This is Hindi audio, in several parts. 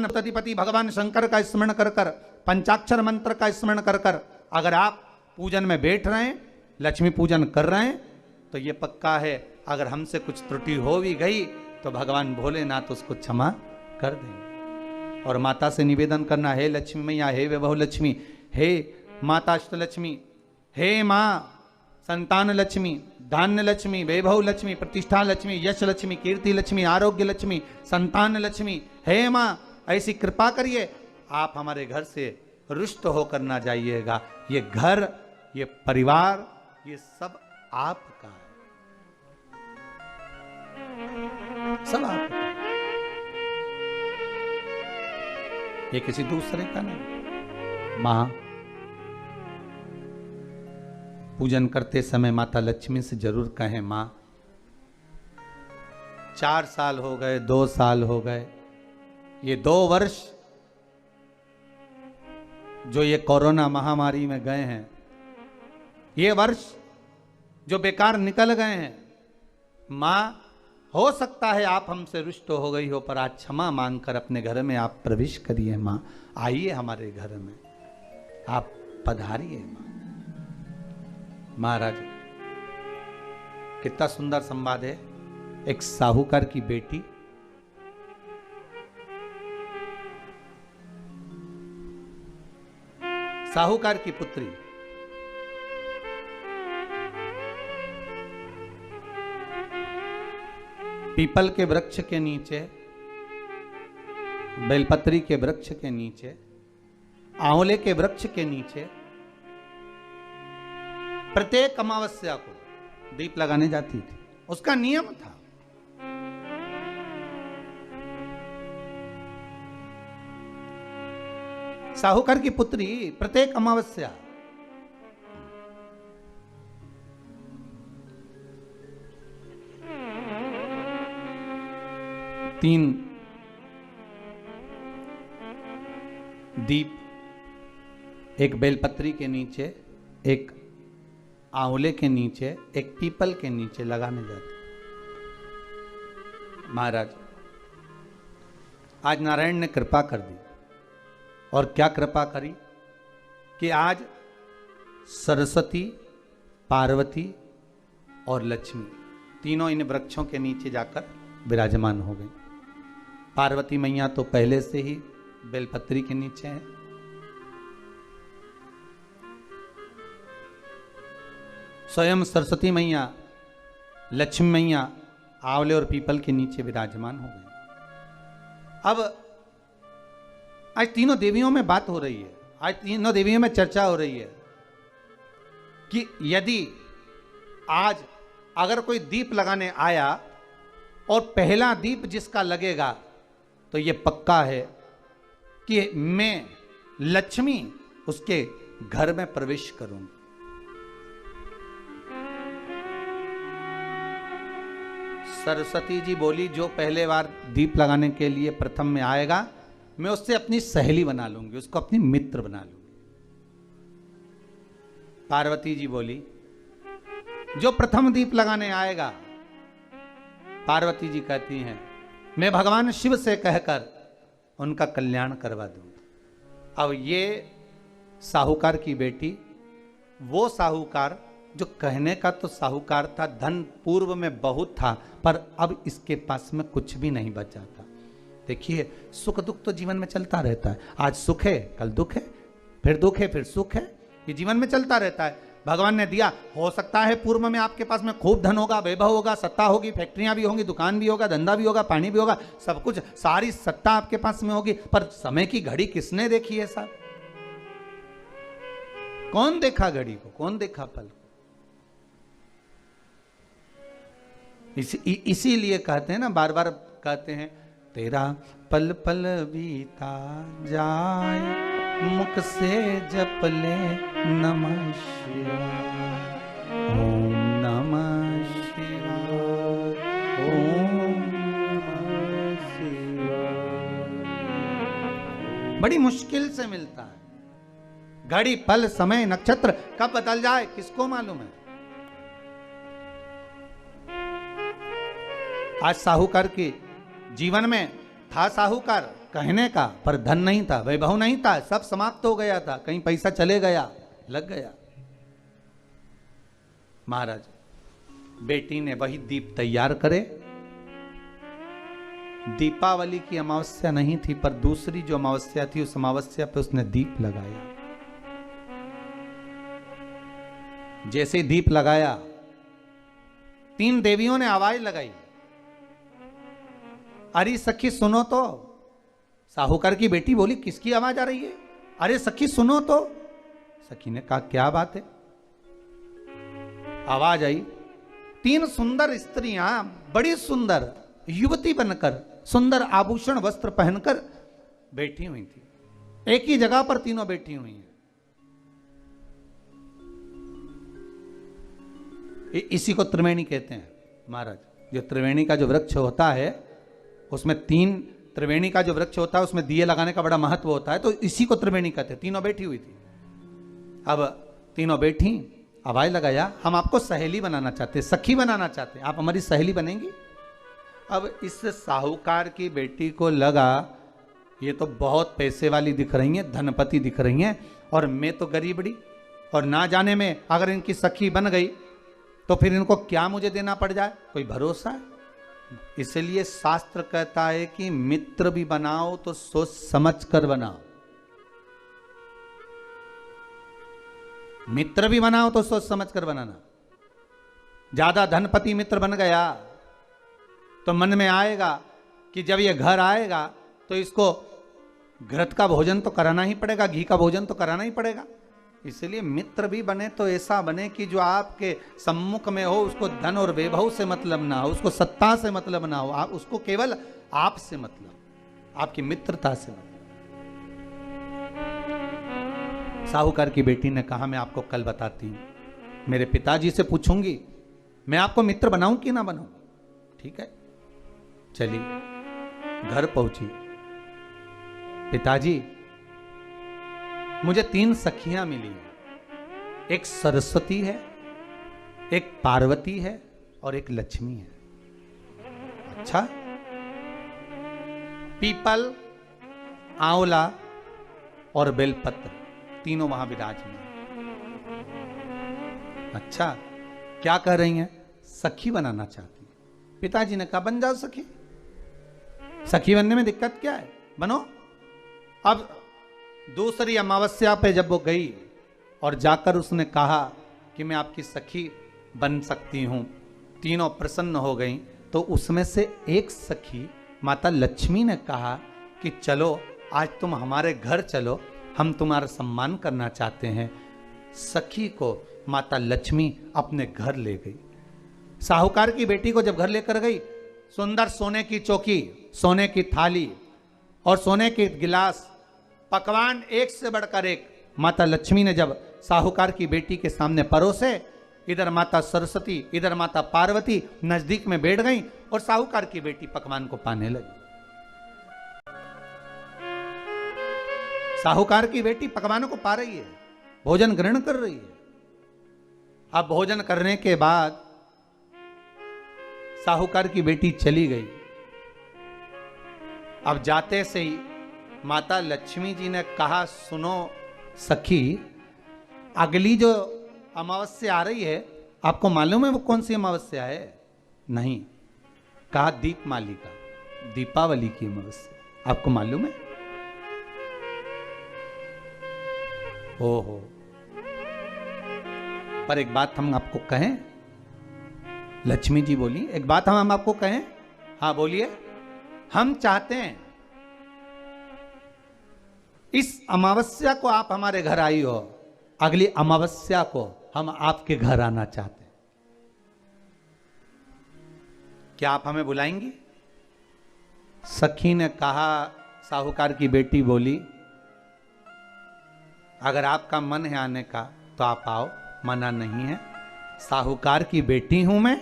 अधिपति भगवान शंकर का स्मरण कर कर, पंचाक्षर मंत्र का स्मरण कर कर अगर आप पूजन में बैठ रहे हैं, लक्ष्मी पूजन कर रहे हैं, तो ये पक्का है अगर हमसे कुछ त्रुटि हो भी गई तो भगवान भोलेनाथ उसको क्षमा कर देंगे। और माता से निवेदन करना, हे लक्ष्मी मैया, हे वैभव लक्ष्मी, हे माता अष्टलक्ष्मी, हे माँ संतान लक्ष्मी, धान्य लक्ष्मी, वैभव लक्ष्मी, प्रतिष्ठा लक्ष्मी, यश लक्ष्मी, कीर्ति लक्ष्मी, आरोग्य लक्ष्मी, संतान लक्ष्मी, हे माँ ऐसी कृपा करिए, आप हमारे घर से रुष्ट होकर ना जाइएगा। ये घर, ये परिवार, ये सब आपका है, सब आपका, ये किसी दूसरे का नहीं। मां पूजन करते समय माता लक्ष्मी से जरूर कहें, मां 4 साल हो गए, 2 साल हो गए, ये 2 वर्ष जो ये कोरोना महामारी में गए हैं, ये वर्ष जो बेकार निकल गए हैं, मां हो सकता है आप हमसे रुष्ट हो गई हो, पर आज क्षमा मांगकर अपने घर में आप प्रवेश करिए। मां आइए हमारे घर में, आप पधारिए। मां महाराज कितना सुंदर संवाद है। एक साहूकार की बेटी साहूकार की पुत्री पीपल के वृक्ष के नीचे, बेलपत्री के वृक्ष के नीचे, आंवले के वृक्ष के नीचे प्रत्येक अमावस्या को दीप लगाने जाती थी। उसका नियम था। साहूकार की पुत्री प्रत्येक अमावस्या तीन दीप, एक बेलपत्री के नीचे, एक आंवले के नीचे, एक पीपल के नीचे लगाने जाते। महाराज आज नारायण ने कृपा कर दी, और क्या कृपा करी कि आज सरस्वती, पार्वती और लक्ष्मी तीनों इन वृक्षों के नीचे जाकर विराजमान हो गई। पार्वती मैया तो पहले से ही बेलपत्री के नीचे है, स्वयं सरस्वती मैया, लक्ष्मी मैया आंवले और पीपल के नीचे विराजमान हो गई। अब आज तीनों देवियों में बात हो रही है, आज तीनों देवियों में चर्चा हो रही है कि यदि आज अगर कोई दीप लगाने आया और पहला दीप जिसका लगेगा, तो ये पक्का है कि मैं लक्ष्मी उसके घर में प्रवेश करूंगी। सरस्वती जी बोली, जो पहले बार दीप लगाने के लिए प्रथम में आएगा, मैं उससे अपनी सहेली बना लूंगी, उसको अपनी मित्र बना लूंगी। पार्वती जी बोली, जो प्रथम दीप लगाने आएगा, पार्वती जी कहती हैं, मैं भगवान शिव से कहकर उनका कल्याण करवा दूंगी। अब ये साहूकार की बेटी, वो साहूकार जो कहने का तो साहूकार था, धन पूर्व में बहुत था, पर अब इसके पास में कुछ भी नहीं बचा था। देखिए, सुख दुख तो जीवन में चलता रहता है। आज सुख है, कल दुख है, फिर दुख है, फिर सुख है, ये जीवन में चलता रहता है। भगवान ने दिया, हो सकता है पूर्व में आपके पास में खूब धन होगा, वैभव होगा, सत्ता होगी, फैक्ट्रियां भी होंगी, दुकान भी होगा, धंधा भी होगा, पानी भी होगा, सब कुछ, सारी सत्ता आपके पास में होगी, पर समय की घड़ी किसने देखी है साहब? कौन देखा घड़ी को, कौन देखा पल को? इसीलिए कहते हैं ना, बार बार कहते हैं, तेरा पल पल बीता जाए, मुख से जप ले नमः शिवाय, ओम नमः शिवाय, ओम नमः शिवाय। बड़ी मुश्किल से मिलता है। घड़ी, पल, समय, नक्षत्र कब बदल जाए किसको मालूम है? आज साहूकार के जीवन में था साहूकार, कहने का, पर धन नहीं था, वैभव नहीं था, सब समाप्त हो गया था, कहीं पैसा चले गया, लग गया। महाराज बेटी ने वही दीप तैयार करे। दीपावली की अमावस्या नहीं थी, पर दूसरी जो अमावस्या थी उस अमावस्या पे उसने दीप लगाया। जैसे ही दीप लगाया, 3 देवियों ने आवाज लगाई, अरे सखी सुनो तो। साहूकार की बेटी बोली, किसकी आवाज आ रही है? अरे सखी सुनो तो। सखी ने कहा, क्या बात है? आवाज आई, 3 सुंदर स्त्रियां, बड़ी सुंदर युवती बनकर, सुंदर आभूषण वस्त्र पहनकर बैठी हुई थी। एक ही जगह पर तीनों बैठी हुई हैं। इसी को त्रिवेणी कहते हैं महाराज। जो त्रिवेणी का जो वृक्ष होता है, उसमें 3 त्रिवेणी का जो वृक्ष होता है उसमें दिए लगाने का बड़ा महत्व होता है, तो इसी को त्रिवेणी कहते हैं। तीनों बैठी हुई थी। अब तीनों बैठी, आवाज लगाया, हम आपको सहेली बनाना चाहते, सखी बनाना चाहते, आप हमारी सहेली बनेंगी? अब इस साहूकार की बेटी को लगा, ये तो बहुत पैसे वाली दिख रही हैं, धनपति दिख रही हैं, और मैं तो गरीबड़ी, और ना जाने में अगर इनकी सखी बन गई तो फिर इनको क्या मुझे देना पड़ जाए, कोई भरोसा है? इसलिए शास्त्र कहता है कि मित्र भी बनाओ तो सोच समझ कर बनाओ। मित्र भी बनाओ तो सोच समझ कर बनाना। ज्यादा धनपति मित्र बन गया तो मन में आएगा कि जब ये घर आएगा तो इसको घृत का भोजन तो कराना ही पड़ेगा, घी का भोजन तो कराना ही पड़ेगा। इसलिए मित्र भी बने तो ऐसा बने कि जो आपके सम्मुख में हो, उसको धन और वैभव से मतलब ना हो, उसको सत्ता से मतलब ना हो, आप उसको केवल आप से मतलब, आपकी मित्रता से मतलब। साहूकार की बेटी ने कहा, मैं आपको कल बताती हूं, मेरे पिताजी से पूछूंगी मैं आपको मित्र बनाऊं कि ना बनाऊं। ठीक है, चलिए घर पहुंची। पिताजी, मुझे 3 सखियां मिली हैं, एक सरस्वती है, एक पार्वती है और एक लक्ष्मी है। अच्छा, पीपल, आंवला और बेलपत्र तीनों वहां विराजमान। अच्छा, क्या कह रही हैं? सखी बनाना चाहती है। पिताजी ने कहा, बन जाओ सखी, सखी बनने में दिक्कत क्या है, बनो। अब दूसरी अमावस्या पे जब वो गई और जाकर उसने कहा कि मैं आपकी सखी बन सकती हूं, तीनों प्रसन्न हो गईं। तो उसमें से एक सखी माता लक्ष्मी ने कहा कि चलो आज तुम हमारे घर चलो, हम तुम्हारा सम्मान करना चाहते हैं। सखी को माता लक्ष्मी अपने घर ले गई। साहूकार की बेटी को जब घर लेकर गई, सुंदर सोने की चौकी, सोने की थाली और सोने के गिलास, पकवान एक से बढ़कर एक माता लक्ष्मी ने जब साहूकार की बेटी के सामने परोसे, इधर माता सरस्वती, इधर माता पार्वती नजदीक में बैठ गईं और साहूकार की बेटी पकवान को पाने लगी। साहूकार की बेटी पकवानों को पा रही है, भोजन ग्रहण कर रही है। अब भोजन करने के बाद साहूकार की बेटी चली गई। अब जाते से ही माता लक्ष्मी जी ने कहा, सुनो सखी, अगली जो अमावस्या आ रही है, आपको मालूम है वो कौन सी अमावस्या है? नहीं। कहा, दीपमालिका, दीपावली की अमावस्या, आपको मालूम है? ओहो, पर एक बात हम आपको कहें। लक्ष्मी जी बोली, एक बात हम आपको कहें। हाँ बोलिए। हम चाहते हैं इस अमावस्या को आप हमारे घर आई हो, अगली अमावस्या को हम आपके घर आना चाहते हैं, क्या आप हमें बुलाएंगी? सखी ने कहा, साहूकार की बेटी बोली, अगर आपका मन है आने का तो आप आओ, मना नहीं है, साहूकार की बेटी हूं मैं।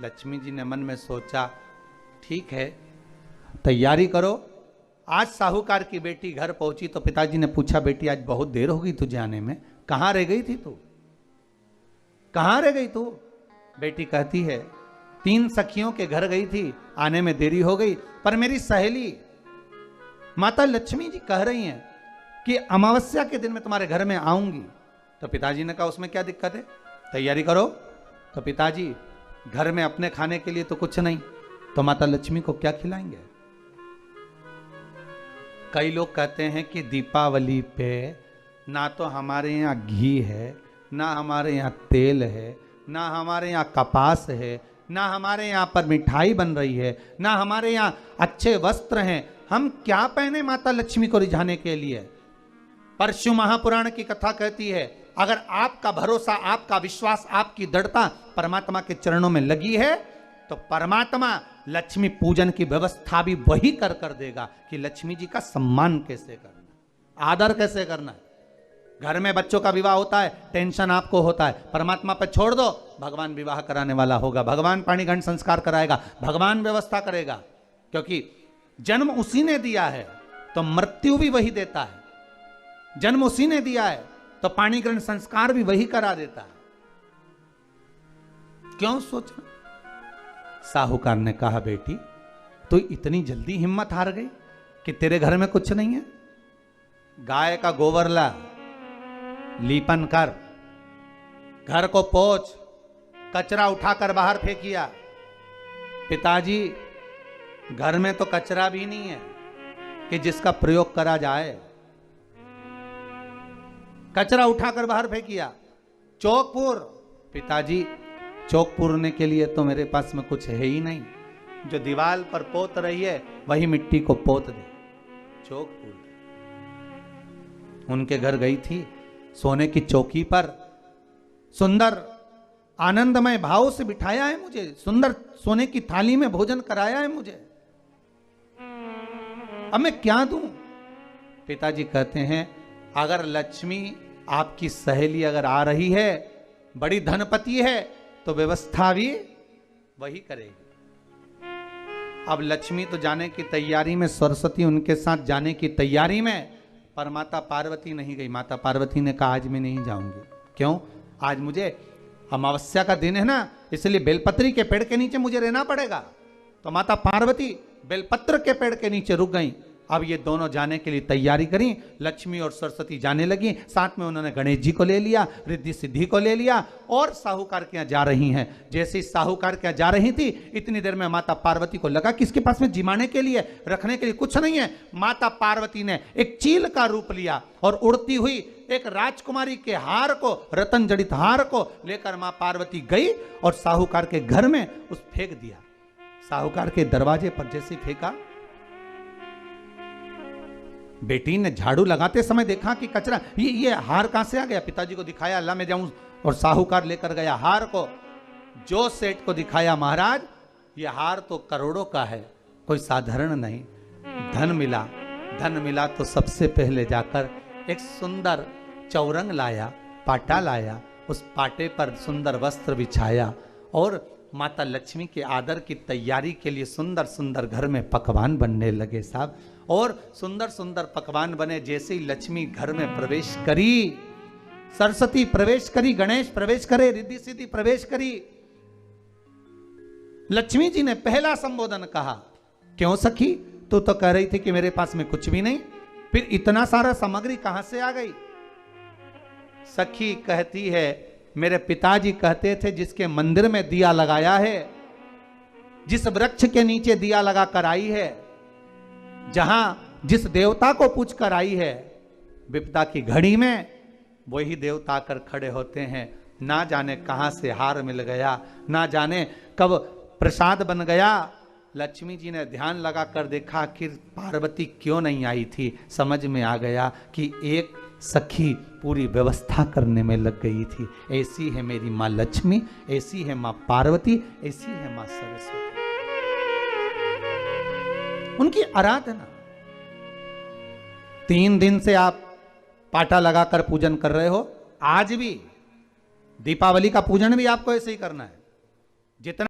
लक्ष्मी जी ने मन में सोचा, ठीक है तैयारी करो। आज साहूकार की बेटी घर पहुंची तो पिताजी ने पूछा, बेटी आज बहुत देर हो गई तुझे आने में, कहां रह गई थी तू, कहां रह गई तू? बेटी कहती है, 3 सखियों के घर गई थी, आने में देरी हो गई, पर मेरी सहेली माता लक्ष्मी जी कह रही हैं कि अमावस्या के दिन मैं तुम्हारे घर में आऊंगी। तो पिताजी ने कहा उसमें क्या दिक्कत है, तैयारी करो। तो पिताजी घर में अपने खाने के लिए तो कुछ नहीं, तो माता लक्ष्मी को क्या खिलाएंगे। कई लोग कहते हैं कि दीपावली पे ना तो हमारे यहाँ घी है, ना हमारे यहाँ तेल है, ना हमारे यहाँ कपास है, ना हमारे यहाँ पर मिठाई बन रही है, ना हमारे यहाँ अच्छे वस्त्र हैं, हम क्या पहने माता लक्ष्मी को रिझाने के लिए। परशु महापुराण की कथा कहती है अगर आपका भरोसा, आपका विश्वास, आपकी दृढ़ता परमात्मा के चरणों में लगी है तो परमात्मा लक्ष्मी पूजन की व्यवस्था भी वही कर देगा कि लक्ष्मी जी का सम्मान कैसे करना, आदर कैसे करना है। घर में बच्चों का विवाह होता है, टेंशन आपको होता है, परमात्मा पर छोड़ दो, भगवान विवाह कराने वाला होगा, भगवान पाणिग्रहण संस्कार कराएगा, भगवान व्यवस्था करेगा, क्योंकि जन्म उसी ने दिया है तो मृत्यु भी वही देता है। जन्म उसी ने दिया है तो पाणिग्रहण संस्कार भी वही करा देता है। क्यों सोचना। साहूकार ने कहा बेटी तो इतनी जल्दी हिम्मत हार गई कि तेरे घर में कुछ नहीं है। गाय का गोबर ला, लीपन कर, घर को पोंछ, कचरा उठाकर बाहर फेंकिया। पिताजी घर में तो कचरा भी नहीं है कि जिसका प्रयोग करा जाए। कचरा उठाकर बाहर फेंकिया। चौक पूर, पिताजी चौक पूरने के लिए तो मेरे पास में कुछ है ही नहीं, जो दीवार पर पोत रही है वही मिट्टी को पोत दे, चौक पूर दे। उनके घर गई थी, सोने की चौकी पर सुंदर आनंदमय भाव से बिठाया है मुझे, सुंदर सोने की थाली में भोजन कराया है मुझे, अब मैं क्या दूं। पिताजी कहते हैं अगर लक्ष्मी आपकी सहेली अगर आ रही है, बड़ी धनपति है, तो व्यवस्था भी वही करेगी। अब लक्ष्मी तो जाने की तैयारी में, सरस्वती उनके साथ जाने की तैयारी में, पर माता पार्वती नहीं गई। माता पार्वती ने कहा आज मैं नहीं जाऊंगी। क्यों? आज मुझे अमावस्या का दिन है ना, इसलिए बेलपत्री के पेड़ के नीचे मुझे रहना पड़ेगा। तो माता पार्वती बेलपत्र के पेड़ के नीचे रुक गई। अब ये दोनों जाने के लिए तैयारी करी। लक्ष्मी और सरस्वती जाने लगी, साथ में उन्होंने गणेश जी को ले लिया, रिद्धि सिद्धि को ले लिया और साहूकार के यहाँ जा रही हैं। जैसे ही साहूकार के यहाँ जा रही थी, इतनी देर में माता पार्वती को लगा कि इसके पास में जिमाने के लिए, रखने के लिए कुछ नहीं है। माता पार्वती ने एक चील का रूप लिया और उड़ती हुई एक राजकुमारी के हार को, रतन जड़ित हार को लेकर मां पार्वती गई और साहूकार के घर में उस फेंक दिया। साहूकार के दरवाजे पर जैसे फेंका, बेटी ने झाड़ू लगाते समय देखा कि कचरा, ये हार कहां से आ गया। पिताजी को दिखाया, अल्लाह मैं जाऊं, और साहूकार लेकर गया हार को। जो सेठ को दिखाया, महाराज ये हार तो करोड़ों का है, कोई साधारण नहीं। धन मिला तो सबसे पहले जाकर एक सुंदर चौरंग लाया, पाटा लाया, उस पाटे पर सुंदर वस्त्र बिछाया और माता लक्ष्मी के आदर की तैयारी के लिए सुंदर सुंदर घर में पकवान बनने लगे साहब। और सुंदर सुंदर पकवान बने। जैसे ही लक्ष्मी घर में प्रवेश करी, सरस्वती प्रवेश करी, गणेश प्रवेश करे, रिद्धि सिद्धि प्रवेश करी, लक्ष्मी जी ने पहला संबोधन कहा, क्यों सखी, तू तो कह रही थी कि मेरे पास में कुछ भी नहीं, फिर इतना सारा सामग्री कहां से आ गई। सखी कहती है, मेरे पिताजी कहते थे जिसके मंदिर में दिया लगाया है, जिस वृक्ष के नीचे दिया लगा कर आई है, जहां जिस देवता को पूछ कर आई है, विपदा की घड़ी में वही देवता आकर खड़े होते हैं। ना जाने कहां से हार मिल गया, ना जाने कब प्रसाद बन गया। लक्ष्मी जी ने ध्यान लगाकर देखा, आखिर पार्वती क्यों नहीं आई थी। समझ में आ गया कि एक सखी पूरी व्यवस्था करने में लग गई थी। ऐसी है मेरी माँ लक्ष्मी, ऐसी है माँ पार्वती, ऐसी है माँ सरस्वती। उनकी आराधना 3 दिन से आप पाटा लगाकर पूजन कर रहे हो। आज भी दीपावली का पूजन भी आपको ऐसे ही करना है। जितना